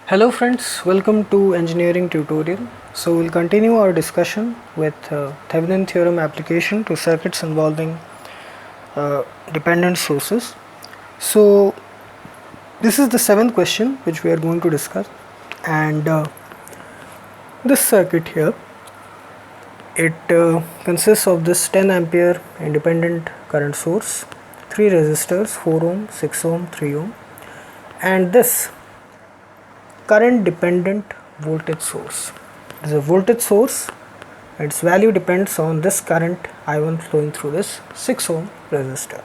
Hello friends, welcome to engineering tutorial. So we'll continue our discussion with Thevenin Theorem application to circuits involving dependent sources. So this is the seventh question which we are going to discuss, and this circuit here, it consists of this 10 ampere independent current source, 3 resistors, 4 ohm, 6 ohm, 3 ohm, and this current dependent voltage source. It is a voltage source. Its value depends on this current I1 flowing through this 6 ohm resistor.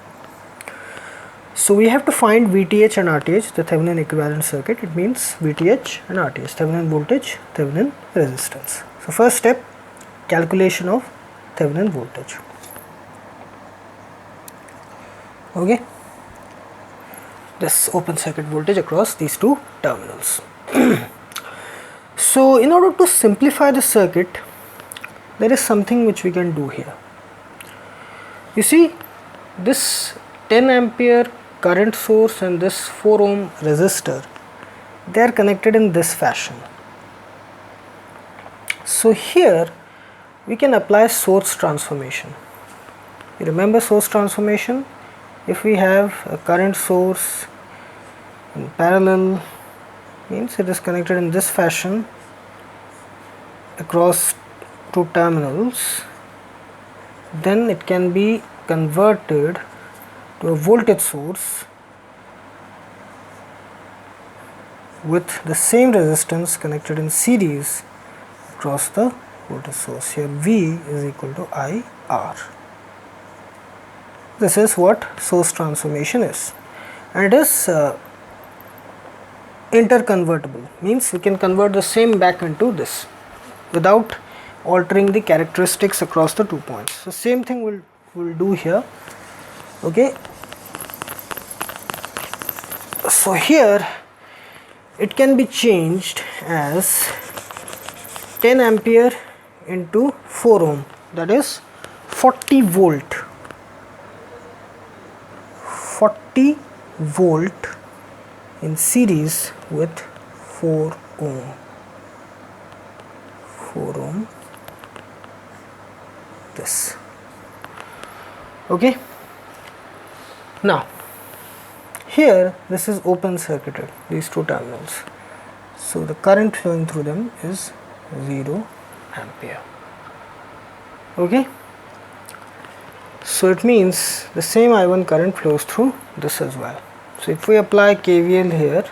So we have to find VTH and RTH, the Thevenin equivalent circuit. It means VTH and RTH, Thevenin voltage, Thevenin resistance. So first step, calculation of Thevenin voltage. Okay, this open circuit voltage across these two terminals. So in order to simplify the circuit, there is something which we can do here. You see, this 10 ampere current source and this 4 ohm resistor, they are connected in this fashion. So here we can apply source transformation. You remember source transformation? If we have a current source in parallel, means it is connected in this fashion across two terminals, then it can be converted to a voltage source with the same resistance connected in series across the voltage source. Here V is equal to IR. This is what source transformation is, and it is interconvertible, means we can convert the same back into this without altering the characteristics across the 2 points. So same thing we'll do here. Okay, so here it can be changed as 10 ampere into 4 ohm, that is 40 volt 40 volt in series with 4 ohm this. Okay, now here this is open circuited, these two terminals, so the current flowing through them is 0 ampere. Okay, so it means the same I1 current flows through this as well. So if we apply KVL here,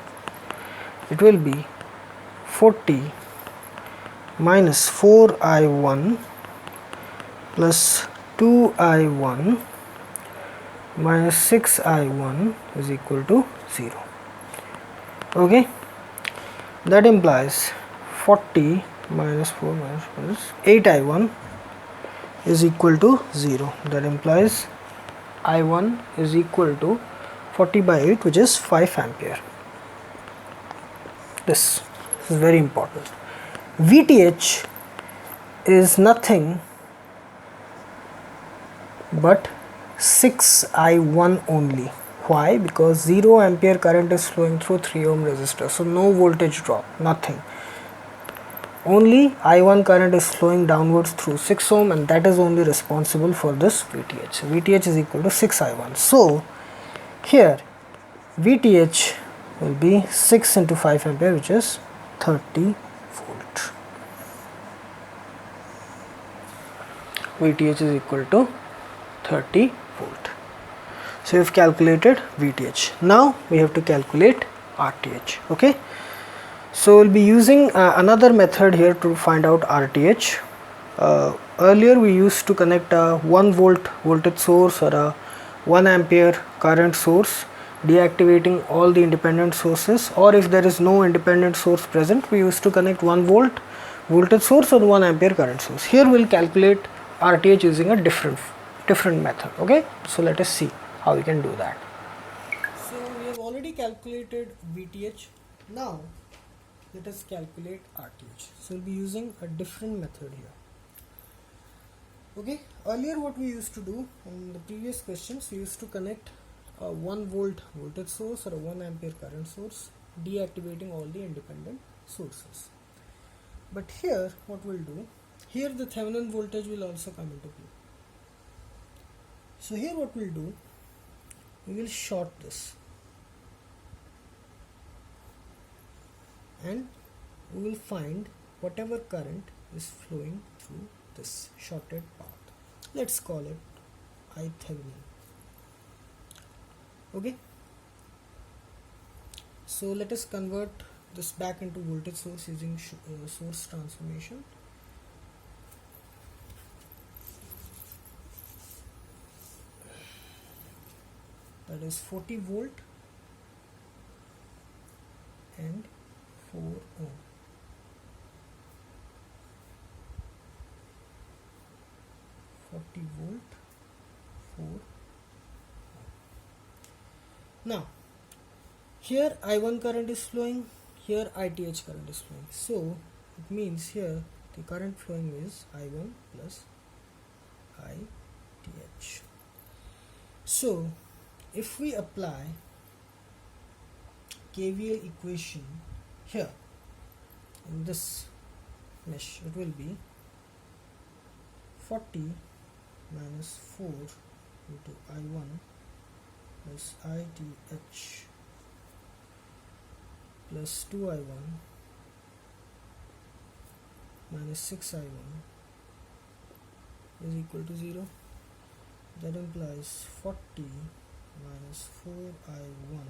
it will be 40 minus 4I1 plus 2I1 minus 6I1 is equal to 0. Okay, that implies 40 minus 4 minus 8I1 is equal to 0. That implies I1 is equal to 40 by 8, which is 5 ampere. This is very important. VTH is nothing but 6I1 only. Why? Because 0 ampere current is flowing through 3 ohm resistor, so no voltage drop, nothing. Only I1 current is flowing downwards through 6 ohm, and that is only responsible for this VTH. VTH is equal to 6I1. So here VTH will be 6 into 5 ampere, which is 30 volt. VTH is equal to 30 volt. So we have calculated VTH. Now we have to calculate RTH. Okay, so we'll be using another method here to find out RTH. Earlier we used to connect a 1 volt voltage source or a 1 ampere current source, deactivating all the independent sources, or if there is no independent source present, we used to connect 1 volt voltage source or 1 ampere current source. Here we'll calculate RTH using a different method. Okay, so let us see how we can do that. So we have already calculated VTH. Now let us calculate RTH. So we'll be using a different method here. Okay, earlier what we used to do in the previous questions, we used to connect a 1 volt voltage source or a 1 ampere current source, deactivating all the independent sources. But here what we'll do, here the Thevenin voltage will also come into play. So here what we'll do, we will short this and we will find whatever current is flowing through this shorted path. Let's call it I Thevenin. Okay, so let us convert this back into voltage source using source transformation. That is 40 volt and 4 ohm. Volt 4. Now here I1 current is flowing, here ITH current is flowing, so it means here the current flowing is I1 plus ITH. So if we apply KVL equation here in this mesh, it will be 40 minus 4 into I1 plus ITH plus 2I1 minus 6I1 is equal to 0. That implies 40 minus 4I1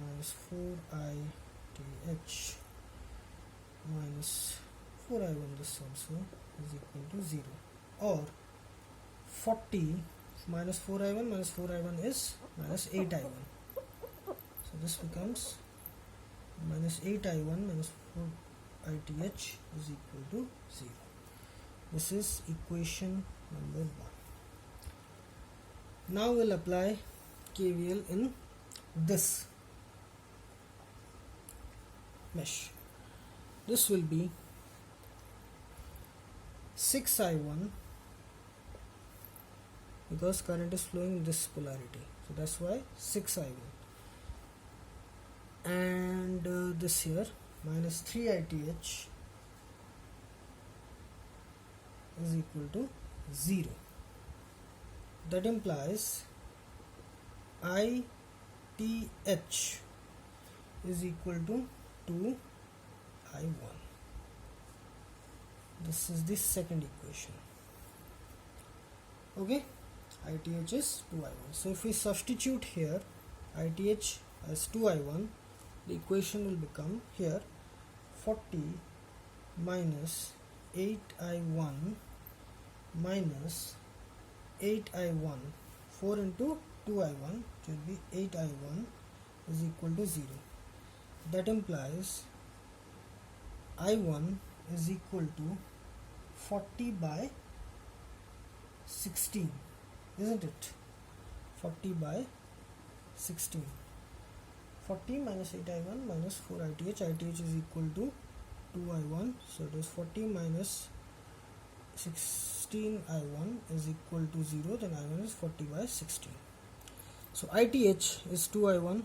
minus 4ITH minus 4I1 this also is equal to 0, or 40 minus 4I1 minus 4I1 is minus 8I1. So this becomes minus 8I1 minus 4ITH is equal to 0. This is equation number 1. Now we'll apply KVL in this mesh. This will be 6I1 because current is flowing in this polarity, so that's why 6I1, and this here minus 3ITH is equal to 0. That implies ITH is equal to 2I1. This is the second equation. Okay, ITH is 2I1. So if we substitute here ITH as 2I1, the equation will become here 40 minus 8I1 minus 8I1, 4 into 2I1, which will be 8I1 is equal to 0. That implies I1 is equal to 40 by 16, isn't it? 40 by 16. 40 minus 8I1 minus 4ITH, ITH is equal to 2I1, so it is 40 minus 16I1 is equal to 0, then I1 is 40 by 16. So ITH is 2I1,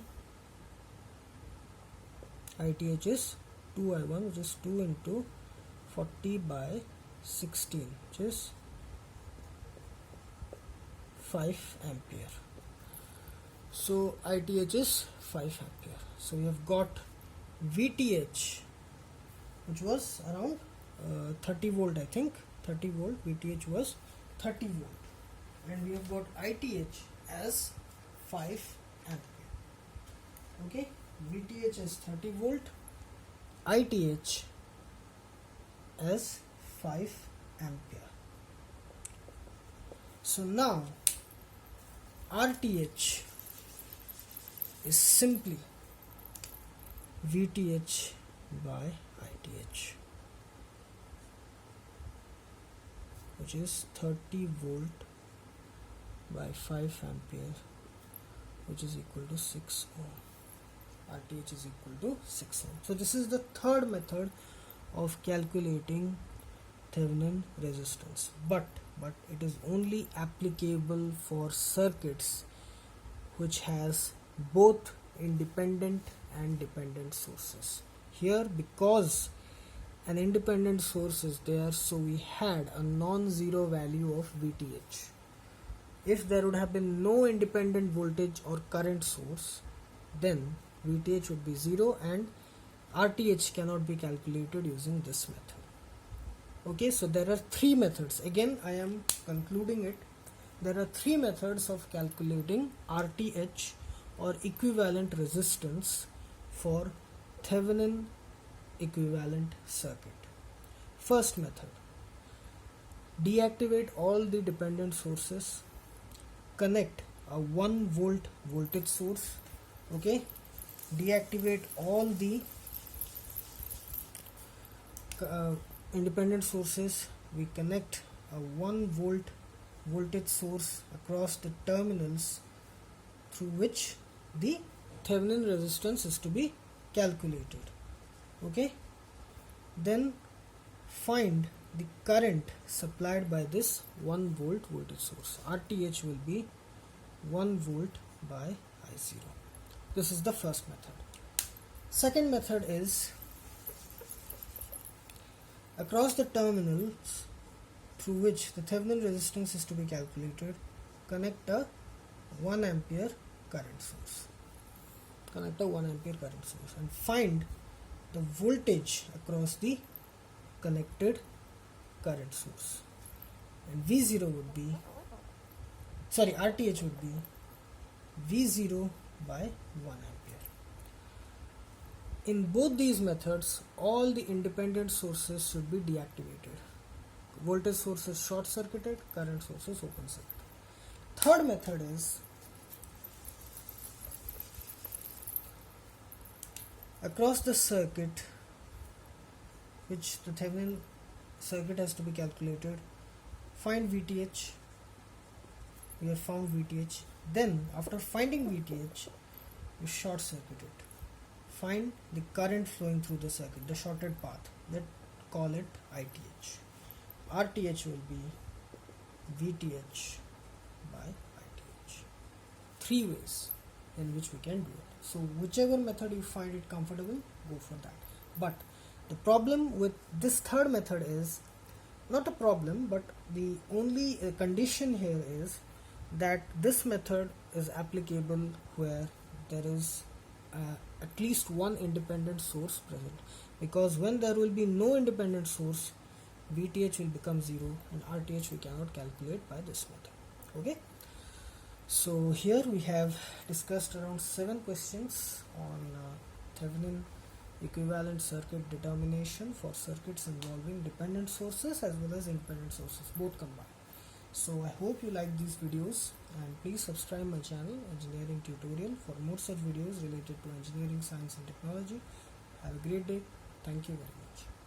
ITH is 2I1, which is 2 into 40 by 16, which is 5 ampere. So ITH is 5 ampere. So we have got VTH, which was around 30 volt, I think 30 volt. VTH was 30 volt, and we have got ITH as 5 ampere. Okay, VTH is 30 volt, ITH as 5 ampere. So now RTH is simply VTH by ITH, which is 30 volt by 5 ampere, which is equal to 6 ohm. RTH is equal to 6 ohm. So this is the third method of calculating Thevenin resistance, but it is only applicable for circuits which has both independent and dependent sources. Here, because an independent source is there, so we had a non-zero value of VTH. If there would have been no independent voltage or current source, then VTH would be 0 and RTH cannot be calculated using this method. Okay, so there are three methods. Again, I am concluding it. There are three methods of calculating RTH or equivalent resistance for Thevenin equivalent circuit. First method, deactivate all the dependent sources, connect a 1 volt voltage source. Okay, deactivate all the independent sources. We connect a 1 volt voltage source across the terminals through which the Thevenin resistance is to be calculated. Okay, then find the current supplied by this 1 volt voltage source. RTH will be 1 volt by I0. This is the first method. Second method is, across the terminals through which the Thevenin resistance is to be calculated, connect a 1 ampere current source. Connect a 1 ampere current source and find the voltage across the connected current source. And V0 would be, RTH would be V0 by 1 ampere. In both these methods, all the independent sources should be deactivated. Voltage source is short circuited, current source is open circuit. Third method is, across the circuit which the Thevenin circuit has to be calculated, find VTH. We have found VTH. Then after finding VTH, you short circuit it. Find the current flowing through the circuit, the shorted path. Let's call it ITH. RTH will be VTH by ITH. Three ways in which we can do it. So whichever method you find it comfortable, go for that. But the problem with this third method is, not a problem, but the only condition here is that this method is applicable where there is at least one independent source present, because when there will be no independent source, VTH will become 0 and RTH we cannot calculate by this method. Okay, so here we have discussed around 7 questions on Thevenin equivalent circuit determination for circuits involving dependent sources as well as independent sources, both combined. So I hope you like these videos, and please subscribe my channel Engineering Tutorial for more such videos related to engineering, science and technology. Have a great day. Thank you very much.